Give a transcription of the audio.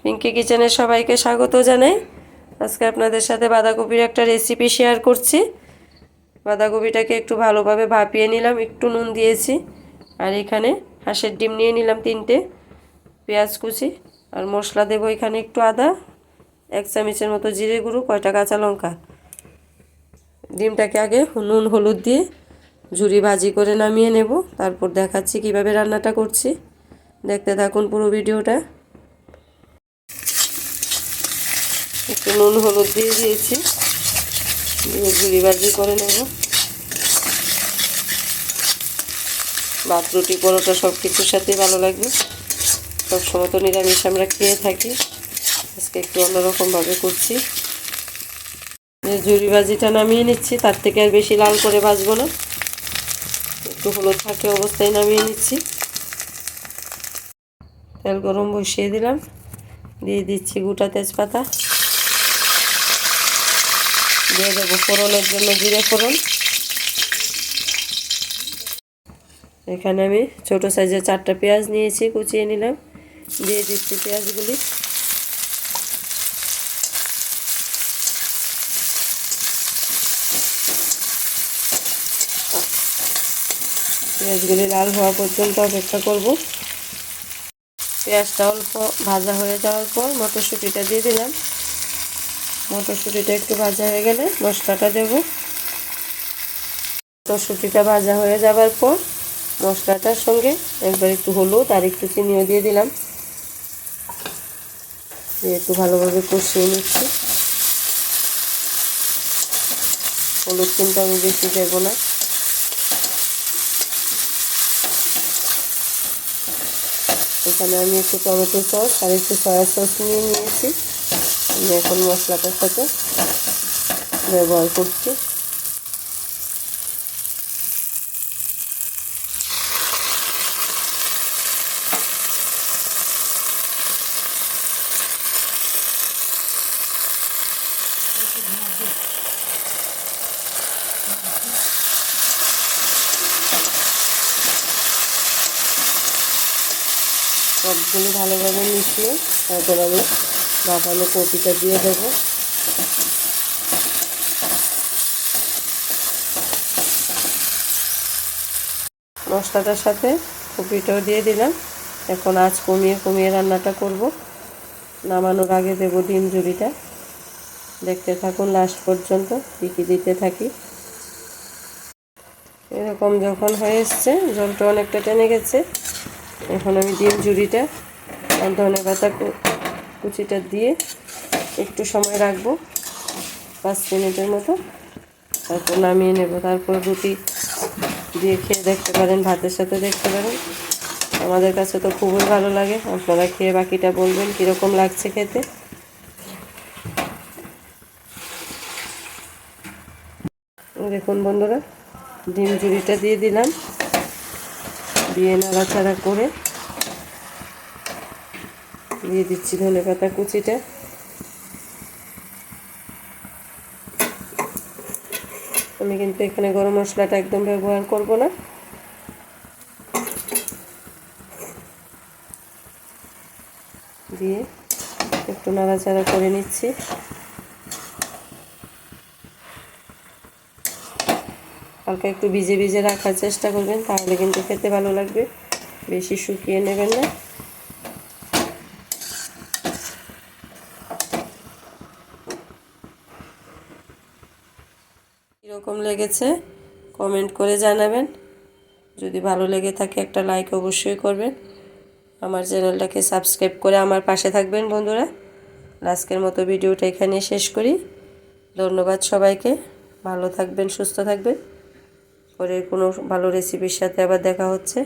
পিঙ্কি কিচেনে সবাইকে স্বাগত জানাই। আজকে আপনাদের সাথে বাঁধাকপির একটা রেসিপি শেয়ার করছি। বাঁধাকপিটাকে একটু ভালোভাবে ভাপিয়ে নিলাম, একটু নুন দিয়েছি। আর এখানে হাঁসের ডিম নিয়ে নিলাম 3টে, পেঁয়াজ কুচি আর মশলা দেবো এখানে একটু আদা, 1 চামচের মতো জিরে গুঁড়ো, কয়টা কাঁচা লঙ্কা। ডিমটাকে আগে নুন হলুদ দিয়ে ঝুরি ভাজি করে নামিয়ে নেব, তারপর দেখাচ্ছি কিভাবে রান্নাটা করছি। দেখতে থাকুন পুরো ভিডিওটা। একটু নুন হলুদ দিয়ে দিয়েছি, দিয়ে ঝুরি ভাজি করে নেব। ভাত রুটি পরোটা সব কিছুর সাথে ভালো লাগবে। সবসময় তো নিরামিষ আমরা খেয়ে থাকি, আজকে একটু অন্যরকমভাবে করছি। ঝুরি ভাজিটা নামিয়ে নিচ্ছি, তার থেকে আর বেশি লাল করে ভাজবো না, একটু হলুদ থাকে অবস্থায় নামিয়ে নিচ্ছি। তেল গরম বসিয়ে দিলাম, দিয়ে দিচ্ছি গোটা তেজপাতা, দিয়ে দেবো ফোড়নের জন্য জিরে ফোড়ন। এখানে আমি ছোট সাইজের 4টা পেঁয়াজ নিয়েছি, কুচিয়ে নিলাম, দিয়ে দিচ্ছি পেঁয়াজগুলি। পেঁয়াজগুলি লাল হওয়া পর্যন্ত অপেক্ষা করব। পেঁয়াজটা অল্প ভাজা হয়ে যাওয়ার পর মটরশুঁটিটা দিয়ে দিলাম। মটরশুঁটিটা একটু ভাজা হয়ে গেলে মশলাটা দেব। মটরশুঁটিটা ভাজা হয়ে যাবার পর মশলাটার সঙ্গে একবার একটু হলুদ আর একটু চিনিও দিয়ে দিলাম, দিয়ে একটু ভালোভাবে কষিয়ে নিচ্ছি। হলুদ কিন্তু আমি বেশি দেব না। এখানে আমি একটু টমেটো সস আর একটু সয়া সস নিয়ে নিয়েছি, আমি এখন মশলাটার সাথে ব্যবহার করছি। সবগুলো ভালোভাবে মিশিয়ে তারপর আমি ভাপানো কপিটা দিয়ে দেব। মশলাটার সাথে কপিটাও দিয়ে দিলাম। এখন আঁচ কমিয়ে কমিয়ে রান্নাটা করব। নামানোর আগে দেব ডিম ঝুরিটা। দেখতে থাকুন লাস্ট পর্যন্ত, কী দিতে থাকি। এরকম যখন হয়ে এসছে, জলটা অনেকটা টেনে গেছে, এখন আমি ডিম ঝুরিটা আর ধনেপাতা কুচিটা দিয়ে একটু সময় রাখবো, 5 মিনিটের মতো, তারপর নামিয়ে নেব। তারপর রুটি দিয়ে খেয়ে দেখতে পারেন, ভাতের সাথে দেখতে পারেন। আমাদের কাছে তো খুবই ভালো লাগে, আপনারা খেয়ে বাকিটা বলবেন কীরকম লাগছে খেতে। দেখুন বন্ধুরা, ডিম ঝুরিটা দিয়ে দিলাম, দিয়ে নাড়াচাড়া করে দিয়ে দিচ্ছি ধনেপাতা কুচিটা। আমি কিন্তু এখানে গরম মশলাটা একদম ব্যবহার করব না। দিয়ে একটু নাড়াচাড়া করে নিচ্ছি। হালকা একটু ভিজে ভিজে রাখার চেষ্টা করবেন, তাহলে কিন্তু খেতে ভালো লাগবে। বেশি শুকিয়ে নেবেন না। কীরকম লেগেছে কমেন্ট করে জানাবেন। যদি ভালো লেগে থাকে একটা লাইক অবশ্যই করবেন। আমার চ্যানেলটাকে সাবস্ক্রাইব করে আমার পাশে থাকবেন বন্ধুরা। আজকের মতো ভিডিওটা এখানে শেষ করি। ধন্যবাদ সবাইকে, ভালো থাকবেন, সুস্থ থাকবেন। পরের কোনো ভালো রেসিপির সাথে আবার দেখা হচ্ছে।